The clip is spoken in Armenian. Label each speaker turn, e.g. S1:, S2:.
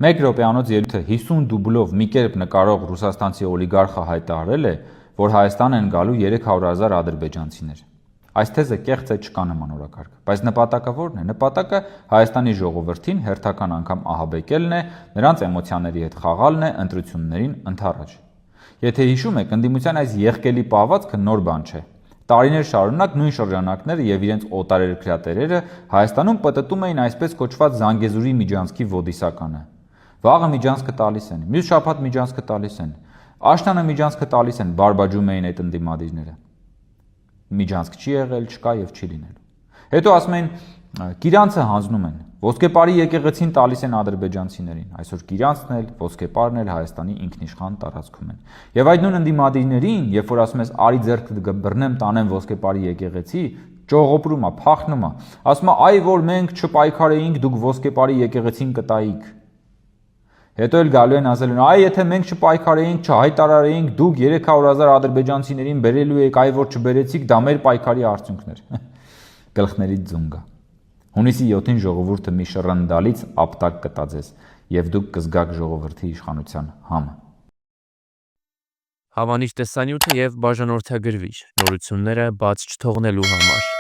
S1: Մեկ րոպեանոց ելույթը 50 դուբլով մի կերպ նկարող ռուսաստանցի օլիգարխը հայտարարել է, որ Հայաստան են գալու 300,000 ադրբեջանցիներ։ Այս թեզը կեղծ է, չկա նման օրակարգ, բայց նպատակը ո՞րն է։ Նպատակը Հայաստանի ժողովրդին հերթական անգամ ահաբեկելն է, նրանց էմոցիաների հետ խաղալն է, ընտրություններին ընդառաջ։ Եթե հիշում եք, ընդդիմության այս եղկելի պահվածքը նոր բան չէ։ Տարիներ շարունակ նույն շրջանակները եւ իրենց օտարերկրյա տերերը Հայաստանում պտտում էին այսպես կոչված Զանգեզուրի միջանցքի ոդիսականը։ Վաղը միջանցքը տալիս են, մյուս շաբաթ միջանցքը տալիս են, աշնանը միջանցքը տալիս են, բարբաջում էին այդ ընդդիմադիրները։ Միջանցք չի եղել, չկա եւ չի լինելու։ Հետո ասում են Կիրանցը հանձնում են, ոսկեպարի եկեղեցին տալիս են ադրբեջանցիներին, այսօր Կիրանցն էլ, ոսկեպարն էլ Հայաստանի ինքնիշխան տարածքում են։ Եվ այդ նույն ընդդիմադիրներին, երբ որ ասում ես արի ձեռքը բռնեմ տանեմ ոսկեպարի եկեղեցի, ճողոպրում է, փախնում է, ասում է այ որ մենք չպայքարեինք, դուք ոսկեպարի եկեղեցին կտայիք։ Հետո էլ գալու են ասել, այ եթե մենք չպայքարեինք, չհայտարարեինք, դուք 300,000 ադրբեջանցիներին բերելու եք, այ որ չբերեցիք, դա մեր պայքարի արդյունքն էր։ Գլխներից ձուն գա։ Հունիսի 7-ին ժողովուրդը մի շռնդալից ապտակ կտա ձեզ, եւ դուք կզգաք ժողովրդի իշխանության համը։
S2: Հավանիր տեսանյութը եւ բաժանորդագրվիր նորությունները բաց չթողնելու համար։